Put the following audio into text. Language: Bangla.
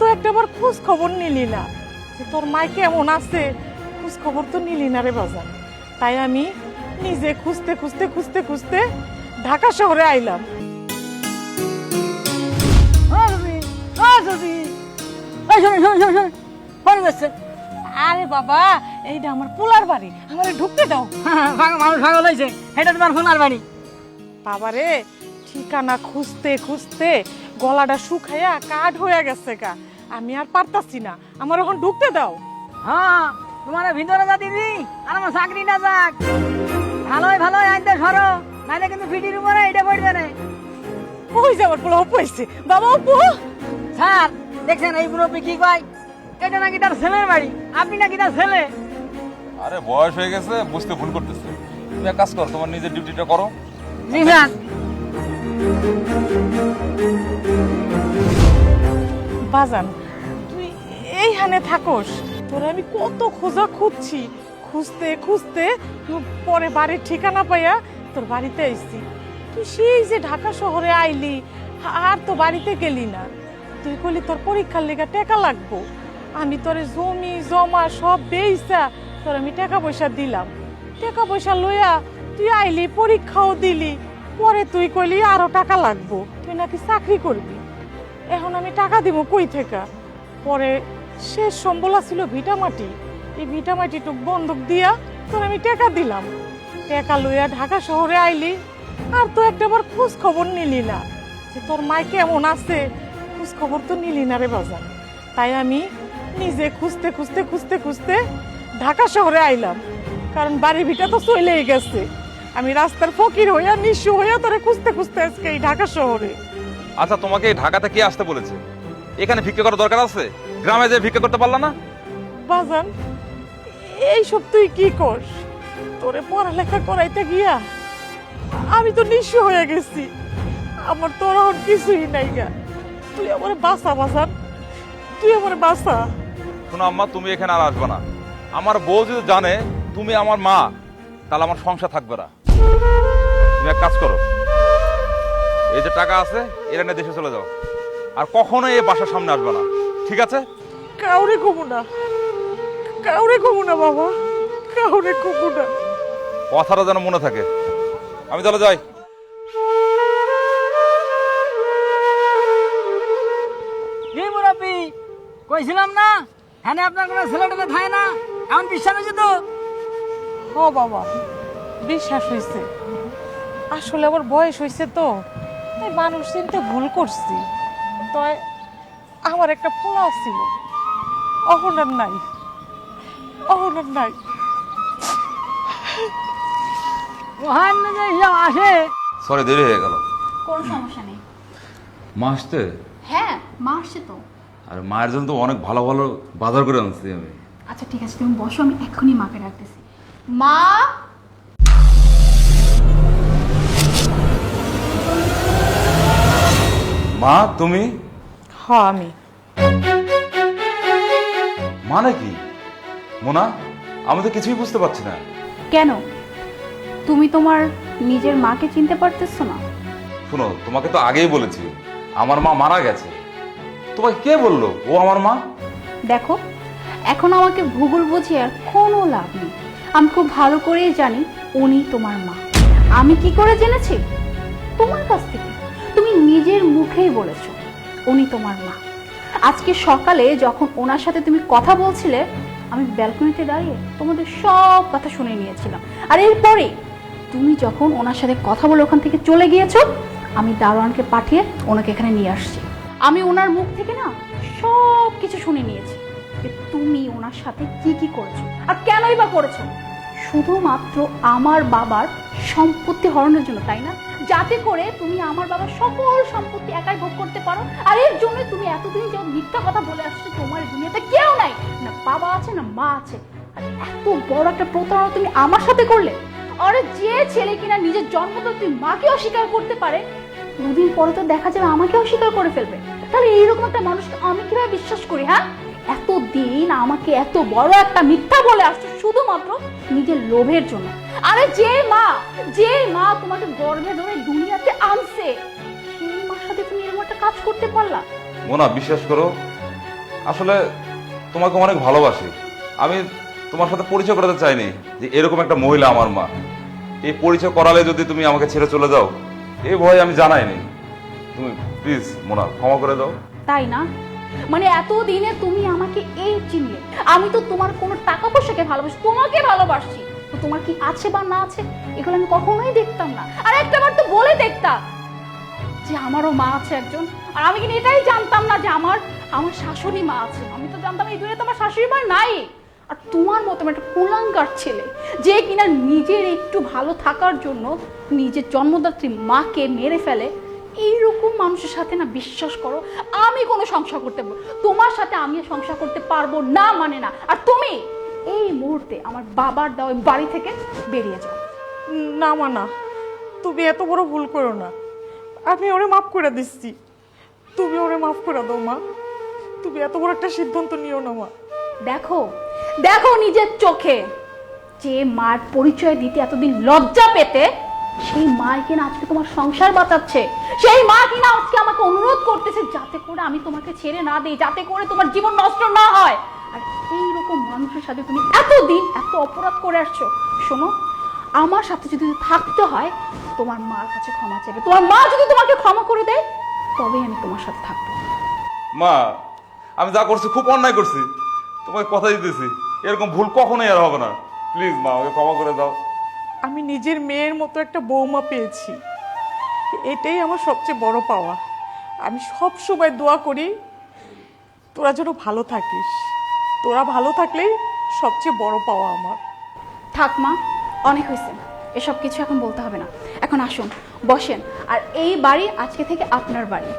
তো একটাবার খোঁজ খবর নিলি না যে তোর মাই কেমন আছে, খোঁজ খবর তো নিলি না রে বাজান। তাই আমি নিজে খুঁজতে খুঁজতে খুঁজতে খুঁজতে ঢাকা শহরে আইলাম। আরে বাবা, এইটা আমার পোলার বাড়ি, আমারে ঢুকতে দাও। মানুষ পাগল হয়েছে, এটা তোমার সোনার বাড়ি। বাবারে, ঠিকানা খুঁজতে খুঁজতে গলাটা শুকাইয়া কাঠ হয়ে গেছে গা, আমি আর পারতাছি না, আমার এখন ঢুকতে দাও। হ্যাঁ, তোমার ভিতরে যা দিদি, আর আমার চাকরি না যাক। ভালোই ভালোই আনতে সরো, নাইলে কিন্তু ভিডির উপরে এটা পড়বে না। ওই যে আমার পোলা অপু আইছে। বাবা অপু, স্যার দেখছেন এই মুরব্বী কি কয়, এটা নাকি তার ছেলের বাড়ি, আপনি নাকি তার ছেলে। আরে বয়স হয়ে গেছে, বুঝতে ভুল করতেছে। তুমি এক কাজ করো, তোমার নিজের ডিউটিটা করো। জি স্যার। বাজান তুই এইখানে থাকোস, তোরে আমি কত খোঁজা খুঁজছি, খুঁজতে খুঁজতে পরে বাড়ির ঠিকানা পাইয়া তোর বাড়িতে আইছি। তুই সেই যে ঢাকা শহরে আইলি, আর তো বাড়িতে গেলি না। তুই কইলি তোর পরীক্ষার লেগে টাকা লাগবো, আমি তোরে জমি জমা সব বেইছা তোর আমি টাকা পয়সা দিলাম। টাকা পয়সা লইয়া তুই আইলি, পরীক্ষাও দিলি, পরে তুই কইলি আরো টাকা লাগবো, তুই নাকি চাকরি করবি। এখন আমি টাকা দিব কই থেকে? পরে শেষ সম্বল ছিল ভিটামাটি, এই ভিটামাটিটুক বন্ধক দিয়া তোর আমি টাকা দিলাম। টাকা লইয়া ঢাকা শহরে আইলি, আর তো একটাবার খোঁজ খবর নিলি না যে তোর মাই কেমন আছে, খোঁজ খবর তো নিলি না রে বাজান। তাই আমি নিজে খুঁজতে খুঁজতে খুঁজতে খুঁজতে ঢাকা শহরে আইলাম, কারণ বাড়ি ভিটা তো চলেই গেছে। আমি রাস্তার ফকির হইয়া নিঃস্ব হইয়া তোরে খুঁজতে খুঁজতে আজকে এই ঢাকা শহরে। আচ্ছা, তোমাকে এই ঢাকাতে কে আসতে বলেছে? এখানে ভিক্ষা করার দরকার আছে? গ্রামে যে ভিক্ষা করতে পারলা না? বাজান এইসব তুই কি করস? তোরে পড়ালেখা করাইতে গিয়া আমি তো নিঃস্ব হয়ে গেছি, আমার তোর এখন কিছুই নাই গা। তুই আমার বাসা বাজান, তুই আমার বাসা। শোনো আম্মা, তুমি এখানে আর আসবে না। আমার বউ যদি জানে তুমি আমার মা, তাহলে আমার সংসার থাকবে না। তুমি এক কাজ করো, এই যে টাকা আছে এটা নিয়ে দেশে চলে যাও, আর কখনো এই বাসার সামনে আসবে না, ঠিক আছে? কাউরে কমু না, কাউরে কমু না বাবা, কাউরে কমু না। কথাটা যেন মনে থাকে। আমি তাহলে যাই। জি মুরব্বী, কইছিলাম না হ্যাঁ আপনার কোনো ছেলেটাতে থাকে না, এমন বিশ্বাস হয়েছে তো? হ বাবা, বিশ্বাস হয়েছে। আসলে আমার বয়স হয়েছে তো, তাই মানুষ চিনতে ভুল করছি। তাই আমার একটা পোলা ছিল, অহনার নাই, অহনার নাই। মহান যে সব আসে। সরি, দেরি হয়ে গেল। কোনো সমস্যা নেই। মা আসতে? হ্যাঁ, মা আসছে তো। আর মায়ের জন্য তো অনেক ভালো ভালো বাজার করে আনছি আমি। আচ্ছা ঠিক আছে, তুমি বসো, আমি এক্ষুনি মাকে ডাকতেছি। মা, মা তুমি? হ আমি। মানে কি মোনা? আমি তো কিছুই বুঝতে পারছি না। কেন তুমি তোমার নিজের মাকে চিনতে পারতেছো না? শোনো, তোমাকে তো আগেই বলেছি আমার মা মারা গেছে। তোমাকে কে বললো ও আমার মা? দেখো, এখন আমাকে ভূগোল বুঝিয়ে আর কোনো লাভ নেই। আমি খুব ভালো করেই জানি উনি তোমার মা। আমি কি করে জেনেছি? তোমার কাছ থেকে। তুমি নিজের মুখেই বলেছো উনি তোমার মা। আজকে সকালে যখন ওনার সাথে তুমি কথা বলছিলে, আমি ব্যালকনিতে দাঁড়িয়ে তোমাদের সব কথা শুনে নিয়েছিলাম। আর এরপরে তুমি যখন ওনার সাথে কথা বলে ওখান থেকে চলে গিয়েছো, আমি দারোয়ানকে পাঠিয়ে ওনাকে এখানে নিয়ে আসছি। আমি ওনার মুখ থেকে না সব কিছু শুনে নিয়েছি যে তুমি ওনার সাথে কি কি করেছো আর কেনই বা করেছো। শুধুমাত্র আমার বাবার সম্পত্তি হরণের জন্য, তাই না? যাতে করে তুমি আমার বাবার সকল সম্পত্তি একাই ভোগ করতে পারো। আর এর জন্য তুমি এতদিন যে মিথ্যা কথা বলে আসছো, তোমার এই দুনিয়াতে কেউ নাই, না বাবা আছে না মা আছে। আর এত বড় একটা প্রতারণা তুমি আমার সাথে করলে। আরে যে ছেলে কিনা নিজের জন্মদাত্রী মাকে অস্বীকার করতে পারে, দুদিন পরে তো দেখা যাবে আমাকে অস্বীকার করে ফেলবে। তাহলে এইরকম একটা মানুষকে আমি কিভাবে বিশ্বাস করি? হ্যাঁ, এতদিন আমাকে এত বড় একটা মিথ্যা বলে আসছো শুধুমাত্র নিজের লোভের জন্য। আরে যে মা তোমাকে গর্ভে ধরে দুনিয়াতে আনছে, সেই মার সাথে তুমি এরকম একটা কাজ করতে পারলা? মোনা, বিশ্বাস করো আসলে তোমাকে অনেক ভালোবাসি। আমি তোমার সাথে পরিচয় করাতে চাইনি যে এরকম একটা মহিলা আমার মা। এই পরিচয় করালে যদি তুমি আমাকে ছেড়ে চলে যাও, এই ভয় আমি জানাইনি। তুমি প্লিজ মোনা ক্ষমা করে দাও। তাই না? মানে এতদিনে তুমি আমাকে এই চিনলে। আমি তো তোমার কোনো টাকা পয়সাকে ভালোবাসি, তোমাকে ভালোবাসি। তো তোমার কি আছে বা না আছে এগুলো আমি কখনোই দেখতাম না। আর একটাবার তো বলে দেখতাম যে আমারও মা আছে একজন। আর আমি কিন্তু এটাই জানতাম না যে আমার শাশুড়ি মা আছে। আমি তো জানতাম এই দুনিয়াতে আমার শাশুড়ি মা নাই। আর তোমার মতো একটা কুলাঙ্গার ছেলে যে কিনা নিজের একটু ভালো থাকার জন্য নিজের জন্মদাত্রী মাকে মেরে ফেলে, এইরকম মানুষের সাথে না, বিশ্বাস করো আমি কোনো সংসার করতে পারবো, তোমার সাথে আমি সংসার করতে পারবো না মানে না। আর তুমি এই মুহূর্তে আমার বাবার দেওয়া ওই বাড়ি থেকে বেরিয়ে যাও। না মা না, তুমি এত বড় ভুল করো না। আমি ওরে মাফ করে দিচ্ছি, তুমি ওরে মাফ করে দাও মা। তুমি এত বড় একটা সিদ্ধান্ত নিও না মা। দেখো দেখো নিজের চোখে, যে মার পরিচয় দিতে এতদিন লজ্জা পেতে, সেই মা কিনা আজকে তোমার সংসার বাঁচাচ্ছে। সেই মা কিনা আজকে আমাকে অনুরোধ করতেছে যাতে করে আমি তোমাকে ছেড়ে না দিই, যাতে করে তোমার জীবন নষ্ট না হয়। আর এইরকম মানুষের সাথে তুমি এতদিন এত অপরাধ করে আসছো। শোনো, আমার সাথে যদি থাকতে হয় তোমার মার কাছে ক্ষমা চাইবে। তোমার মা যদি তোমাকে ক্ষমা করে দেয় তবেই আমি তোমার সাথে থাকবো। মা, আমি যা করছি খুব অন্যায় করছি, তোমাকে কথা দিতেছি এরকম ভুল কখনোই আর হবে না। প্লিজ মা, আমাকে ক্ষমা করে দাও। আমি নিজের মেয়ের মতো একটা বৌমা পেয়েছি, এটাই আমার সবচেয়ে বড় পাওয়া। আমি সব সময় দোয়া করি তোরা যেন ভালো থাকিস। তোরা ভালো থাকলেই সবচেয়ে বড় পাওয়া আমার। থাক মা, অনেক হয়েছে, এসব কিছু এখন বলতে হবে না। এখন আসুন বসেন। আর এই বাড়ি আজকে থেকে আপনার বাড়ি।